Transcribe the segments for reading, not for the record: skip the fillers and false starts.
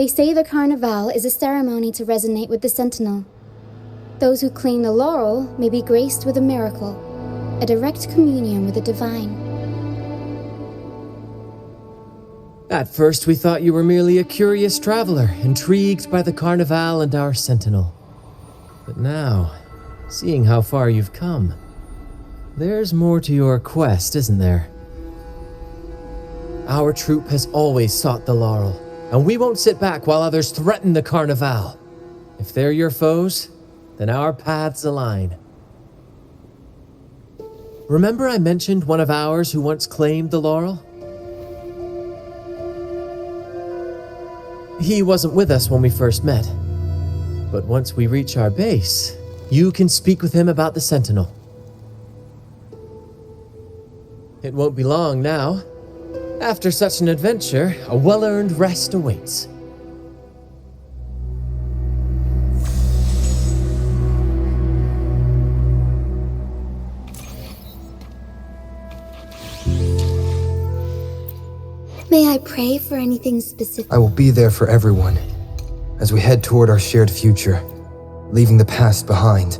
They say the Carnival is a ceremony to resonate with the Sentinel. Those who claim the laurel may be graced with a miracle, a direct communion with the divine. At first we thought you were merely a curious traveler, intrigued by the Carnival and our Sentinel. But now, seeing how far you've come, there's more to your quest, isn't there? Our troop has always sought the laurel, and we won't sit back while others threaten the Carnival. If they're your foes, then our paths align. Remember I mentioned one of ours who once claimed the laurel? He wasn't with us when we first met, but once we reach our base, you can speak with him about the Sentinel. It won't be long now. After such an adventure, a well-earned rest awaits. May I pray for anything specific? I will be there for everyone as we head toward our shared future, leaving the past behind.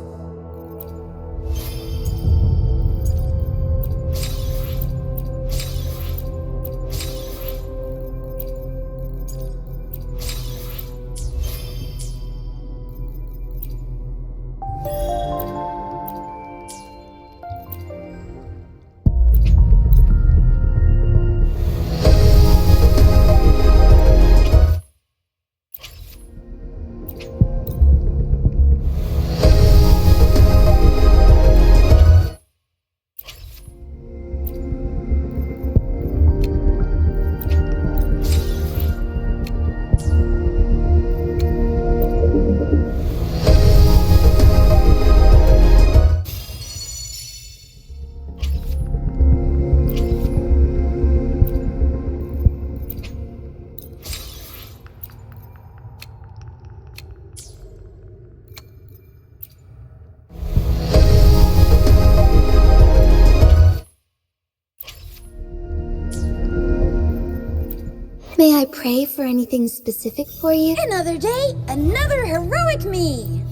May I pray for anything specific for you? Another day, another heroic me!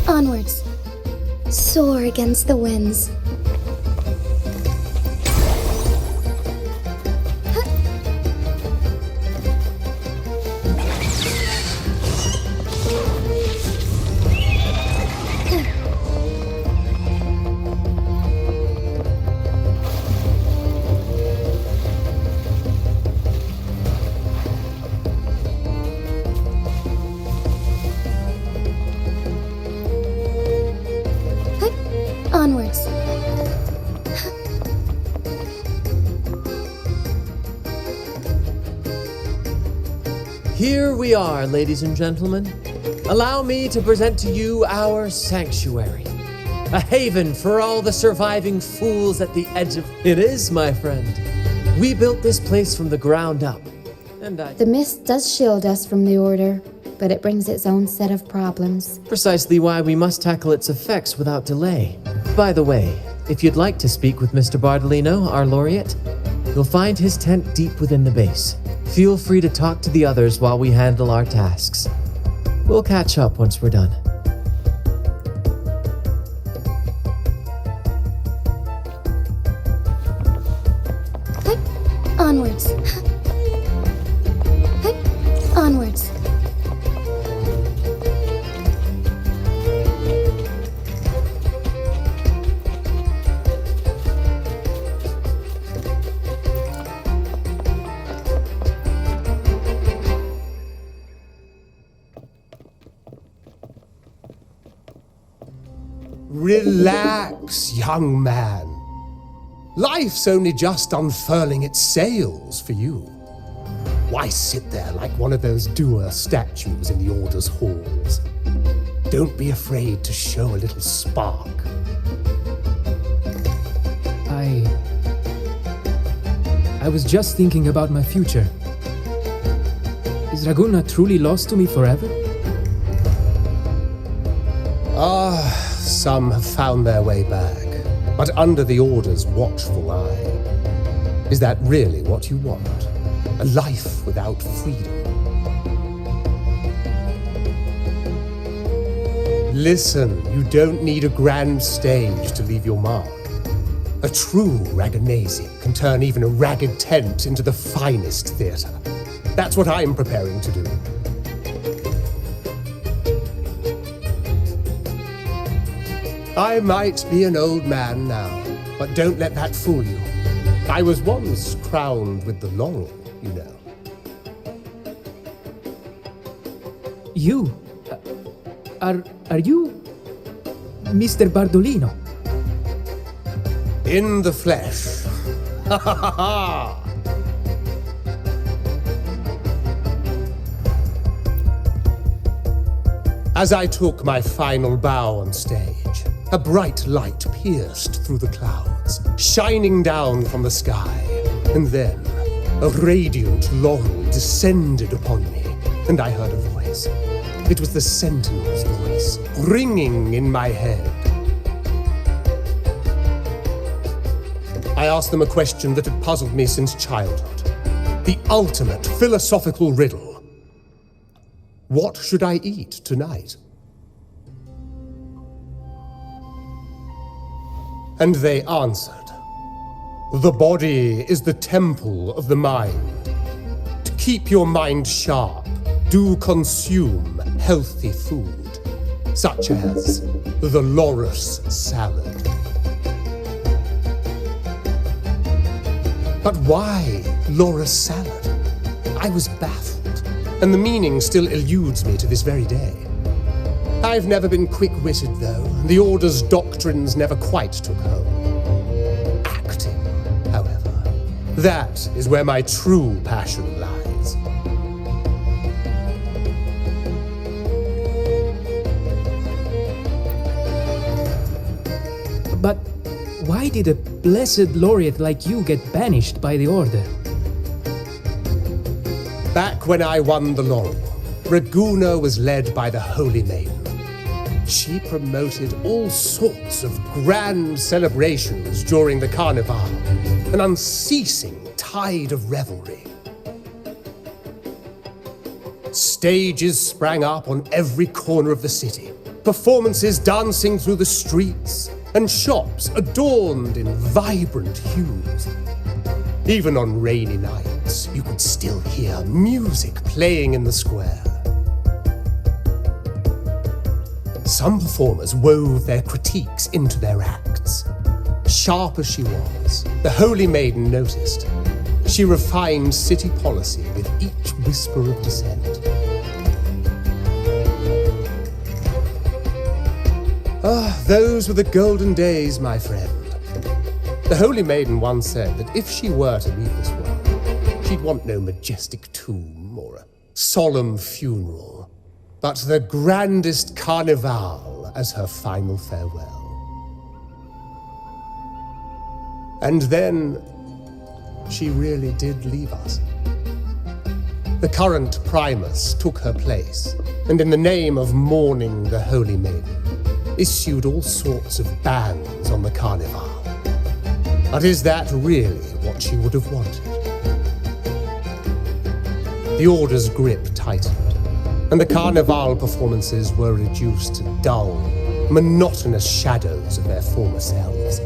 Onwards. Soar against the winds. Onwards. Here we are, ladies and gentlemen. Allow me to present to you our sanctuary. A haven for all the surviving fools at the edge of... It is, my friend. We built this place from the ground up. And The mist does shield us from the Order, but it brings its own set of problems. Precisely why we must tackle its effects without delay. By the way, if you'd like to speak with Mr. Bardolino, our laureate, You'll find his tent deep within the base. Feel free to talk to the others while we handle our tasks. We'll catch up once we're done. Onwards. Onwards. Relax, young man. Life's only just unfurling its sails for you. Why sit there like one of those dour statues in the Order's halls? Don't be afraid to show a little spark. I was just thinking about my future. Is Raguna truly lost to me forever? Some have found their way back, but under the Order's watchful eye. Is that really what you want? A life without freedom? Listen, you don't need a grand stage to leave your mark. A true Raganazi can turn even a ragged tent into the finest theatre. That's what I'm preparing to do. I might be an old man now, but don't let that fool you. I was once crowned with the laurel, you know. You? Are you Mr. Bardolino? In the flesh. Ha ha ha ha! As I took my final bow on stage, a bright light pierced through the clouds, shining down from the sky, and then a radiant laurel descended upon me, and I heard a voice. It was the Sentinel's voice, ringing in my head. I asked them a question that had puzzled me since childhood. The ultimate philosophical riddle. What should I eat tonight? And they answered, the body is the temple of the mind. To keep your mind sharp, do consume healthy food, such as the loris salad. But why loris salad? I was baffled, and the meaning still eludes me to this very day. I've never been quick-witted, though. The Order's doctrines never quite took hold. Acting, however, that is where my true passion lies. But why did a blessed laureate like you get banished by the Order? Back when I won the laurel, Raguna was led by the Holy Maiden. She promoted all sorts of grand celebrations during the Carnival, an unceasing tide of revelry. Stages sprang up on every corner of the city, performances dancing through the streets, and shops adorned in vibrant hues. Even on rainy nights, you could still hear music playing in the square. Some performers wove their critiques into their acts. Sharp as she was, the Holy Maiden noticed. She refined city policy with each whisper of dissent. Those were the golden days, my friend. The Holy Maiden once said that if she were to leave this world, she'd want no majestic tomb or a solemn funeral, but the grandest carnival as her final farewell. And then, she really did leave us. The current Primus took her place, and in the name of mourning the Holy Maiden, issued all sorts of bans on the Carnival. But is that really what she would have wanted? The Order's grip tightened, and the Carnival performances were reduced to dull, monotonous shadows of their former selves.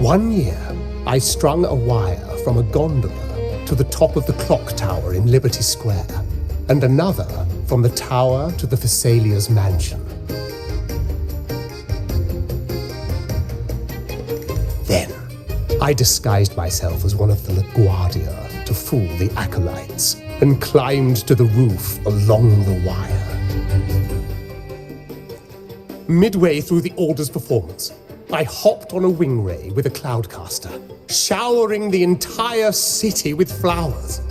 One year, I strung a wire from a gondola to the top of the clock tower in Liberty Square, and another from the tower to the Thessalia's mansion. Then, I disguised myself as one of the LaGuardia to fool the acolytes, and climbed to the roof along the wire. Midway through the Order's performance, I hopped on a wing ray with a cloudcaster, showering the entire city with flowers.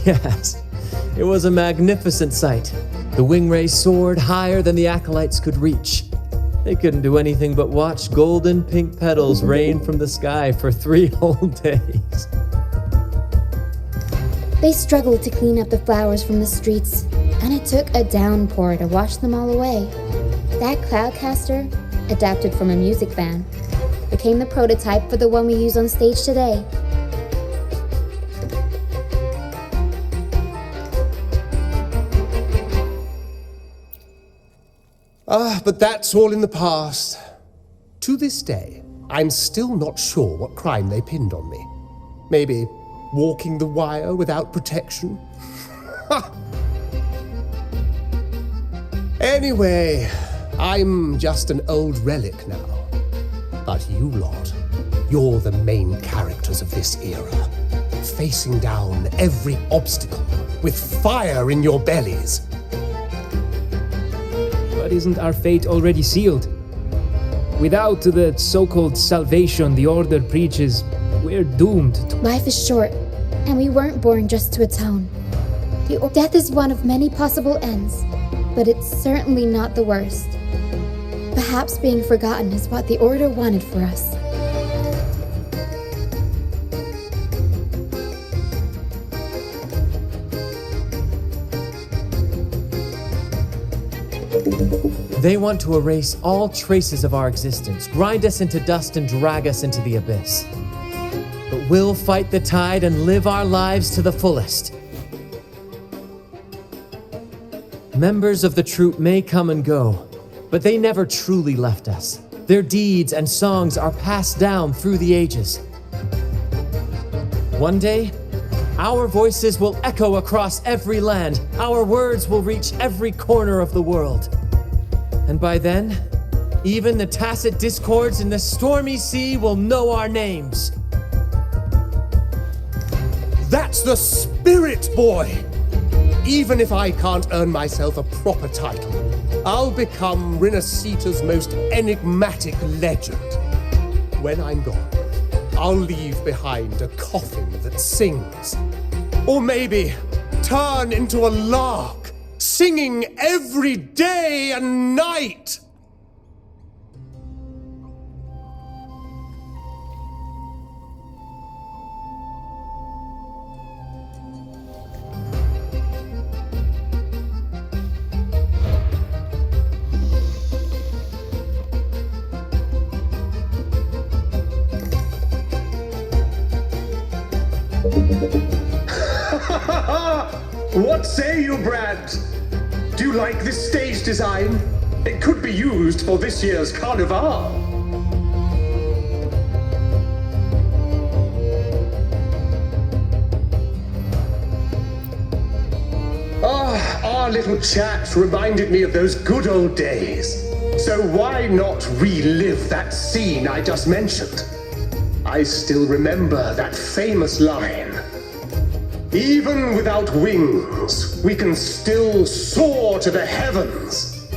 Yes, it was a magnificent sight. The wingray soared higher than the acolytes could reach. They couldn't do anything but watch golden pink petals rain from the sky for 3 whole days. They struggled to clean up the flowers from the streets, and it took a downpour to wash them all away. That cloudcaster, adapted from a music van, became the prototype for the one we use on stage today. But that's all in the past. To this day, I'm still not sure what crime they pinned on me. Maybe walking the wire without protection? Anyway, I'm just an old relic now. But you lot, you're the main characters of this era, facing down every obstacle with fire in your bellies. But isn't our fate already sealed? Without the so-called salvation the Order preaches, we're doomed to... Life is short, and we weren't born just to atone. Death is one of many possible ends, but it's certainly not the worst. Perhaps being forgotten is what the Order wanted for us. They want to erase all traces of our existence, grind us into dust and drag us into the abyss. But we'll fight the tide and live our lives to the fullest. Members of the troupe may come and go, but they never truly left us. Their deeds and songs are passed down through the ages. One day, our voices will echo across every land. Our words will reach every corner of the world. And by then, even the tacit discords in the stormy sea will know our names. That's the spirit, boy! Even if I can't earn myself a proper title, I'll become Rinascita's most enigmatic legend. When I'm gone, I'll leave behind a coffin that sings. Or maybe turn into a lark, singing every day and night. What say you, Brad? Do you like this stage design? It could be used for this year's Carnival. Our little chat reminded me of those good old days. So why not relive that scene I just mentioned? I still remember that famous line. Even without wings, we can still soar to the heavens.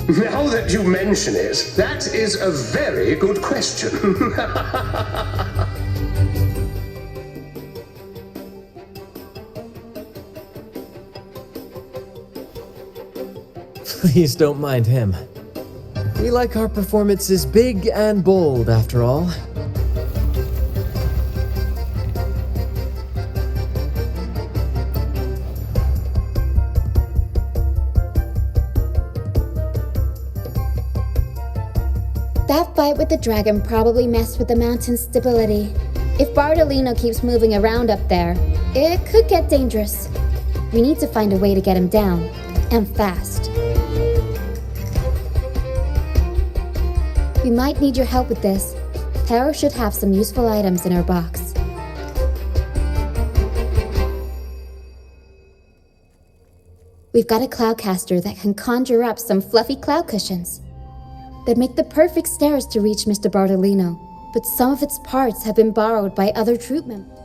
Now that you mention it, that is a very good question. Please don't mind him. We like our performances big and bold, after all. That fight with the dragon probably messed with the mountain's stability. If Bardolino keeps moving around up there, it could get dangerous. We need to find a way to get him down, and fast. We might need your help with this. Tara should have some useful items in her box. We've got a cloudcaster that can conjure up some fluffy cloud cushions. They'd make the perfect stairs to reach Mr. Bardolino, but some of its parts have been borrowed by other troop members.